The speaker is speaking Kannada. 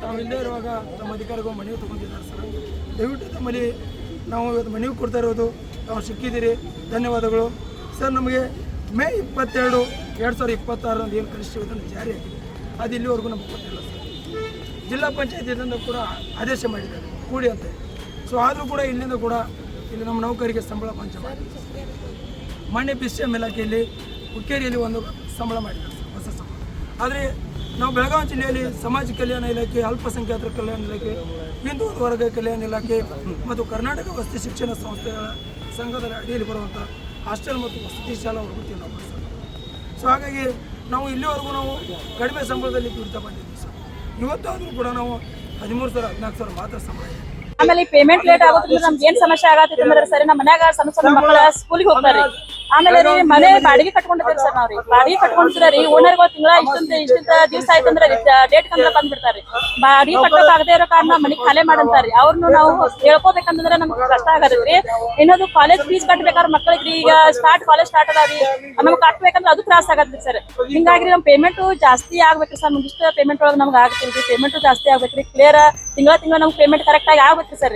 ತಾವು ಇಲ್ಲೇ ಇರುವಾಗ ನಮ್ಮ ಅಧಿಕಾರಿಗಳು ಮನವಿ ತೊಗೊಂಡಿದ್ದಾರೆ ಸರ್. ದಯವಿಟ್ಟು ತಮ್ಮಲ್ಲಿ ನಾವು ಇವತ್ತು ಮನವಿ ಕೊಡ್ತಾ ಇರೋದು ತಾವು ಸಿಕ್ಕಿದ್ದೀರಿ, ಧನ್ಯವಾದಗಳು ಸರ್. ನಮಗೆ ಮೇ 22, 2026 ಏನು ಕನಿಷ್ಠ ವೇತನ ಜಾರಿಯಾಗಿದೆ, ಅದು ಇಲ್ಲಿವರೆಗೂ ನಮಗೆ ಗೊತ್ತಿಲ್ಲ ಸರ್. ಜಿಲ್ಲಾ ಪಂಚಾಯತಿಯಿಂದ ಕೂಡ ಆದೇಶ ಮಾಡಿದ್ದಾರೆ ಕೂಡಿ ಅಂತ. ಸೊ ಆದರೂ ಕೂಡ ಇಲ್ಲಿಂದ ಕೂಡ ಇಲ್ಲಿ ನಮ್ಮ ನೌಕರಿಗೆ ಸಂಬಳ ಪಂಚ ಮಾಡಿ ಮೊನ್ನೆ BCM ಇಲಾಖೆಯಲ್ಲಿ ಹುಕ್ಕೇರಿಯಲ್ಲಿ ಒಂದು ಸಂಬಳ ಮಾಡಿದ್ದಾರೆ ಸರ್, ಹೊಸ ಸಂಬಳ. ಆದರೆ ನಾವು ಬೆಳಗಾವಿ ಜಿಲ್ಲೆಯಲ್ಲಿ ಸಮಾಜ ಕಲ್ಯಾಣ ಇಲಾಖೆ, ಅಲ್ಪಸಂಖ್ಯಾತರ ಕಲ್ಯಾಣ ಇಲಾಖೆ, ಹಿಂದುಳಿದ ವರ್ಗ ಕಲ್ಯಾಣ ಇಲಾಖೆ ಮತ್ತು ಕರ್ನಾಟಕ ವಸತಿ ಶಿಕ್ಷಣ ಸಂಸ್ಥೆಗಳ ಸಂಘದ ಅಡಿಯಲ್ಲಿ ಬರುವಂಥ ಹಾಸ್ಟೆಲ್ ಮತ್ತು ವಸತಿ ಶಾಲಾ ವೃತ್ತಿಯನ್ನು ನಾವು ಬಳಸ್ತೀವಿ. ಸೊ ಹಾಗಾಗಿ ನಾವು ಇಲ್ಲಿವರೆಗೂ ನಾವು ಕಡಿಮೆ ಸಂಬಳದಲ್ಲಿ ದುಡಿತಾ ಬಂದಿದ್ದೀವಿ ಸರ್. ಇವತ್ತಾದರೂ ಕೂಡ ನಾವು 13,000 14,000 ಮಾತ್ರ ಸಂಬಳ. ಆಮೇಲೆ ಪೇಮೆಂಟ್ ಲೇಟ್ ಆಗೋದ್ರಿಂದ ನಮ್ಗೆ ಏನ್ ಸಮಸ್ಯೆ ಆಗತ್ತೈತೆ ಅಂದ್ರೆ ಸರ್, ನಮ್ಮ ಮನ್ಯಾಗ ಸಣ್ಣ ಸಣ್ಣ ಮಕ್ಕಳ ಸ್ಕೂಲಿಗೆ ಹೋಗ್ತಾರೆ. ಆಮೇಲೆ ರೀ ಮನೆ ಬಾಡಿಗೆ ಕಟ್ಕೊಂಡಿದ್ದೀರಿ ಸರ್. ನಾವ್ರಿ ಬಾಡಿಗೆ ಕಟ್ಕೊಂಡ್ರೆ ರೀ ಓನರ್ಗಳು ತಿಂಗಳ ಇಷ್ಟಂತ ದಿವಸ ಆಯ್ತಂದ್ರೆ ಡೇಟ್ ಕಂದ್ರೆ ಬಂದ್ಬಿಡ್ತಾರೆ. ಬಾಡಿಗೆ ಕಟ್ಟೋಕ್ ಆಗದೆ ಇರೋ ಕಾರಣ ಮನೆ ಖಾಲಿ ಮಾಡಂತಾರಿ. ಅವ್ರನ್ನು ನಾವು ಹೇಳ್ಕೋಬೇಕಂತಂದ್ರೆ ನಮ್ಗೆ ಕಷ್ಟ ಆಗತ್ರಿ. ಇನ್ನೊಂದು ಕಾಲೇಜ್ ಫೀಸ್ ಕಟ್ಬೇಕಾದ್ರೆ ಮಕ್ಕಳಿಗೆ ಈಗ ಕಾಲೇಜ್ ಸ್ಟಾರ್ಟ್ ಅದಾವ್ರಿ, ನಮ್ಗೆ ಕಟ್ಬೇಕಂದ್ರೆ ಅದು ತ್ರಾಸ ಆಗತ್ರಿ ಸರ್. ಹಿಂಗಾಗಿ ನಮ್ ಪೇಮೆಂಟ್ ಜಾಸ್ತಿ ಆಗ್ಬೇಕ್ರಿ ಸರ್. ನಮ್ಗೆ ಇಷ್ಟ ಪೇಮೆಂಟ್ ಒಳಗೆ ನಮ್ಗೆ ಆಗ್ತಿಲ್ರಿ, ಪೇಮೆಂಟ್ ಜಾಸ್ತಿ ಆಗ್ಬೇಕ್ರಿ. ಕ್ಲಿಯರ್ ತಿಂಗಳ ನಮ್ಗೆ ಪೇಮೆಂಟ್ ಕರೆಕ್ಟ್ ಆಗಿ ಆಗ್ಬೇಕ್ರಿ ಸರ್.